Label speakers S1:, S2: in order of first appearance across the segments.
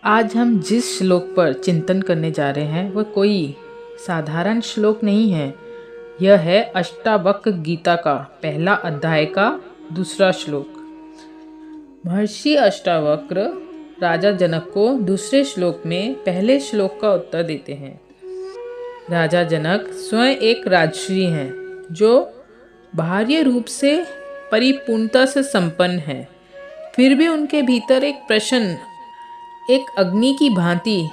S1: आज हम जिस श्लोक पर चिंतन करने जा रहे हैं वह कोई साधारण श्लोक नहीं है। यह है अष्टावक्र गीता का पहला अध्याय का दूसरा श्लोक। महर्षि अष्टावक्र राजा जनक को दूसरे श्लोक में पहले श्लोक का उत्तर देते हैं। राजा जनक स्वयं एक राजर्षि हैं जो बाह्य रूप से परिपूर्णता से संपन्न है, फिर भी उनके भीतर एक प्रश्न एक अग्नि की भांति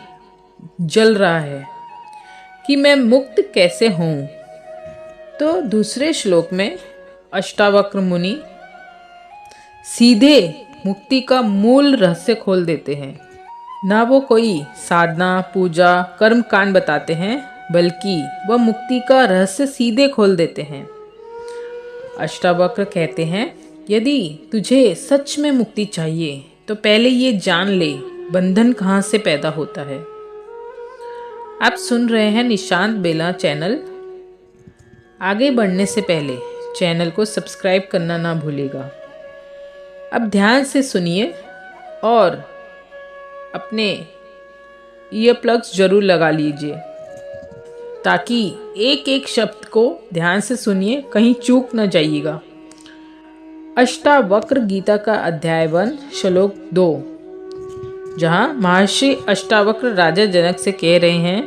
S1: जल रहा है कि मैं मुक्त कैसे हूँ। तो दूसरे श्लोक में अष्टावक्र मुनि सीधे मुक्ति का मूल रहस्य खोल देते हैं। ना वो कोई साधना पूजा कर्म कांड बताते हैं, बल्कि वह मुक्ति का रहस्य सीधे खोल देते हैं। अष्टावक्र कहते हैं, यदि तुझे सच में मुक्ति चाहिए तो पहले ये जान ले बंधन कहाँ से पैदा होता है। आप सुन रहे हैं निशांत बेला चैनल। आगे बढ़ने से पहले चैनल को सब्सक्राइब करना ना भूलिएगा। अब ध्यान से सुनिए और अपने ईयर प्लग्स जरूर लगा लीजिए ताकि एक एक शब्द को ध्यान से सुनिए, कहीं चूक न जाइएगा। अष्टावक्र गीता का अध्याय 1 श्लोक 2, जहाँ महर्षि अष्टावक्र राजा जनक से कह रहे हैं,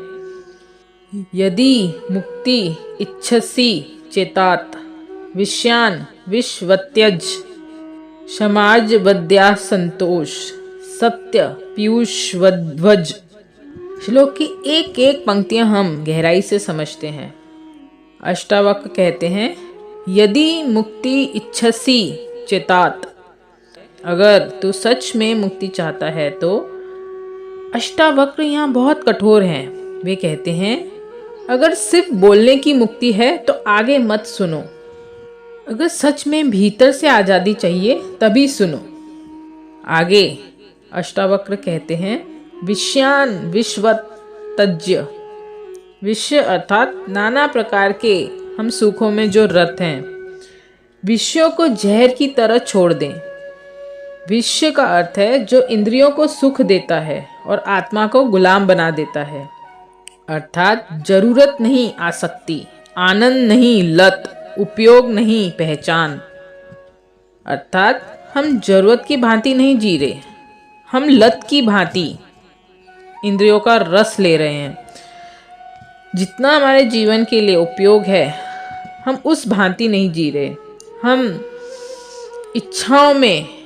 S1: यदि मुक्ति इच्छसि चेतात विषयान विश्वत्यज समाज वद्या संतोष सत्य पीयूष वध्वज। श्लोक की एक एक पंक्तियां हम गहराई से समझते हैं। अष्टावक्र कहते हैं, यदि मुक्ति इच्छसि चेतात, अगर तू सच में मुक्ति चाहता है तो अष्टावक्र यहाँ बहुत कठोर हैं। वे कहते हैं, अगर सिर्फ बोलने की मुक्ति है तो आगे मत सुनो। अगर सच में भीतर से आज़ादी चाहिए तभी सुनो। आगे अष्टावक्र कहते हैं, विषयान विश्वत तज्य। विषय अर्थात नाना प्रकार के हम सुखों में जो रत हैं, विषयों को जहर की तरह छोड़ दें। विषय का अर्थ है जो इंद्रियों को सुख देता है और आत्मा को गुलाम बना देता है, अर्थात जरूरत नहीं आसक्ति, आनंद नहीं लत, उपयोग नहीं पहचान। अर्थात हम जरूरत की भांति नहीं जी रहे, हम लत की भांति इंद्रियों का रस ले रहे हैं। जितना हमारे जीवन के लिए उपयोग है हम उस भांति नहीं जी रहे। हम इच्छाओं में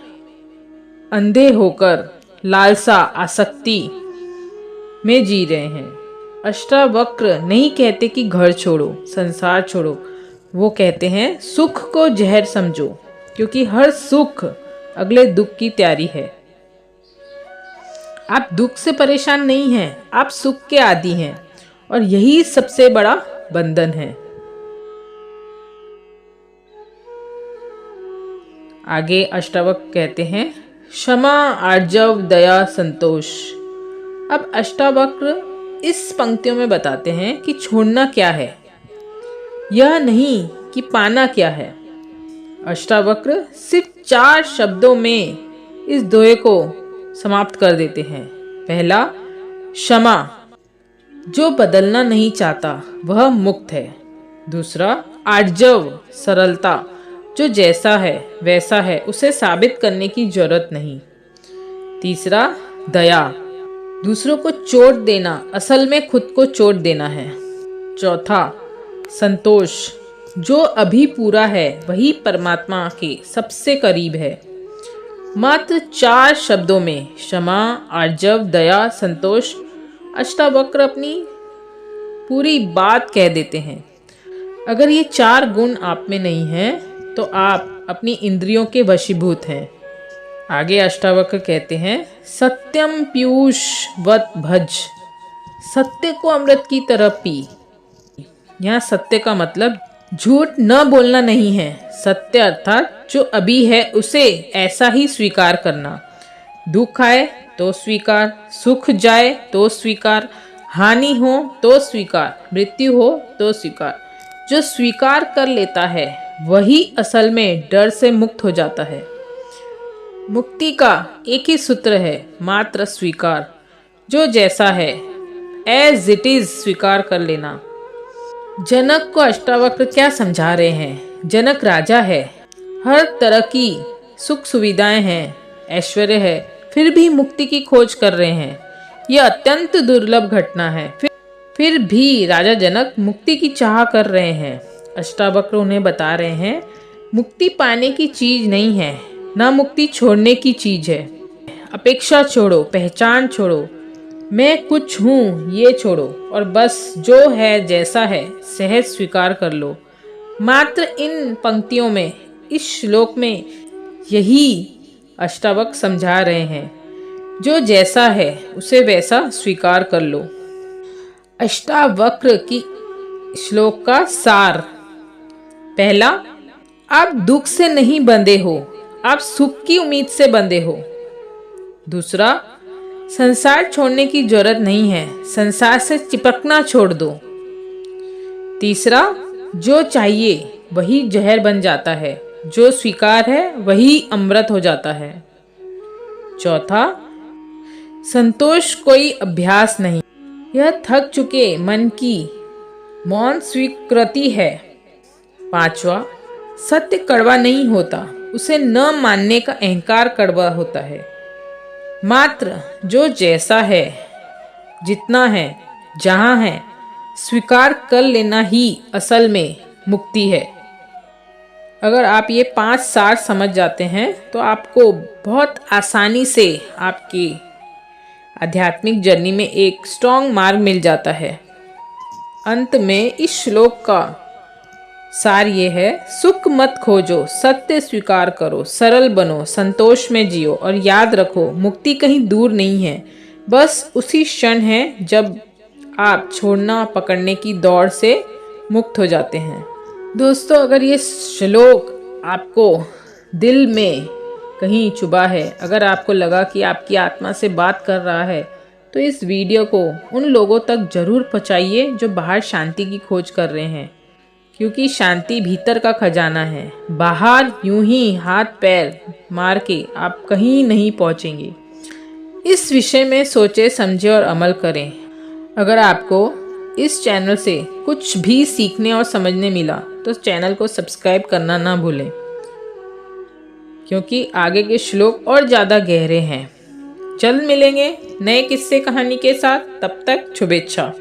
S1: अंधे होकर लालसा आसक्ति में जी रहे हैं। अष्टावक्र नहीं कहते कि घर छोड़ो, संसार छोड़ो। वो कहते हैं सुख को जहर समझो, क्योंकि हर सुख अगले दुख की तैयारी है। आप दुख से परेशान नहीं हैं, आप सुख के आदी हैं और यही सबसे बड़ा बंधन है। आगे अष्टावक्र कहते हैं, क्षमा आर्जव दया संतोष। अब अष्टावक्र इस पंक्तियों में बताते हैं कि छोड़ना क्या है, यह नहीं कि पाना क्या है। अष्टावक्र सिर्फ 4 शब्दों में इस दोहे को समाप्त कर देते हैं। पहला, क्षमा, जो बदलना नहीं चाहता वह मुक्त है। दूसरा, आर्जव, सरलता, जो जैसा है वैसा है, उसे साबित करने की जरूरत नहीं। तीसरा, दया, दूसरों को चोट देना असल में खुद को चोट देना है। चौथा, संतोष, जो अभी पूरा है वही परमात्मा के सबसे करीब है। मात्र 4 शब्दों में क्षमा, आर्जव, दया, संतोष अष्टावक्र अपनी पूरी बात कह देते हैं। अगर ये 4 गुण आप में नहीं हैं तो आप अपनी इंद्रियों के वशीभूत हैं। आगे अष्टावक्र कहते हैं, सत्यम पीयूष वत भज। सत्य को अमृत की तरह पी। यहाँ सत्य का मतलब झूठ न बोलना नहीं है। सत्य अर्थात जो अभी है उसे ऐसा ही स्वीकार करना। दुख आए तो स्वीकार, सुख जाए तो स्वीकार, हानि हो तो स्वीकार, मृत्यु हो तो स्वीकार। जो स्वीकार कर लेता है वही असल में डर से मुक्त हो जाता है। मुक्ति का एक ही सूत्र है, मात्र स्वीकार। जो जैसा है एज इट इज स्वीकार कर लेना। जनक को अष्टावक्र क्या समझा रहे हैं? जनक राजा है, हर तरह की सुख सुविधाएं हैं, ऐश्वर्य है, फिर भी मुक्ति की खोज कर रहे हैं। यह अत्यंत दुर्लभ घटना है। फिर भी राजा जनक मुक्ति की चाह कर रहे हैं। अष्टावक्र उन्हें बता रहे हैं, मुक्ति पाने की चीज नहीं है, ना मुक्ति छोड़ने की चीज है। अपेक्षा छोड़ो, पहचान छोड़ो, मैं कुछ हूँ ये छोड़ो, और बस जो है जैसा है सहज स्वीकार कर लो। मात्र इन पंक्तियों में, इस श्लोक में यही अष्टावक्र समझा रहे हैं, जो जैसा है उसे वैसा स्वीकार कर लो। अष्टावक्र की श्लोक का सार। पहला, आप दुख से नहीं बंधे हो, आप सुख की उम्मीद से बंधे हो। दूसरा, संसार छोड़ने की जरूरत नहीं है, संसार से चिपकना छोड़ दो। तीसरा, जो चाहिए वही जहर बन जाता है, जो स्वीकार है वही अमृत हो जाता है। चौथा, संतोष कोई अभ्यास नहीं, यह थक चुके मन की मौन स्वीकृति है। पांचवा, सत्य कड़वा नहीं होता, उसे न मानने का अहंकार कड़वा होता है। मात्र जो जैसा है, जितना है, जहाँ है, स्वीकार कर लेना ही असल में मुक्ति है। अगर आप ये 5 सार समझ जाते हैं तो आपको बहुत आसानी से आपकी आध्यात्मिक जर्नी में एक स्ट्रॉन्ग मार्ग मिल जाता है। अंत में इस श्लोक का सार ये है, सुख मत खोजो, सत्य स्वीकार करो, सरल बनो, संतोष में जियो, और याद रखो मुक्ति कहीं दूर नहीं है, बस उसी क्षण है जब आप छोड़ना पकड़ने की दौड़ से मुक्त हो जाते हैं। दोस्तों, अगर ये श्लोक आपको दिल में कहीं चुभा है, अगर आपको लगा कि आपकी आत्मा से बात कर रहा है, तो इस वीडियो को उन लोगों तक जरूर पहुंचाइए जो बाहर शांति की खोज कर रहे हैं, क्योंकि शांति भीतर का खजाना है। बाहर यूं ही हाथ पैर मार के आप कहीं नहीं पहुंचेंगे। इस विषय में सोचे समझे और अमल करें। अगर आपको इस चैनल से कुछ भी सीखने और समझने मिला तो चैनल को सब्सक्राइब करना ना भूलें, क्योंकि आगे के श्लोक और ज़्यादा गहरे हैं। जल्द मिलेंगे नए किस्से कहानी के साथ, तब तक शुभेच्छा।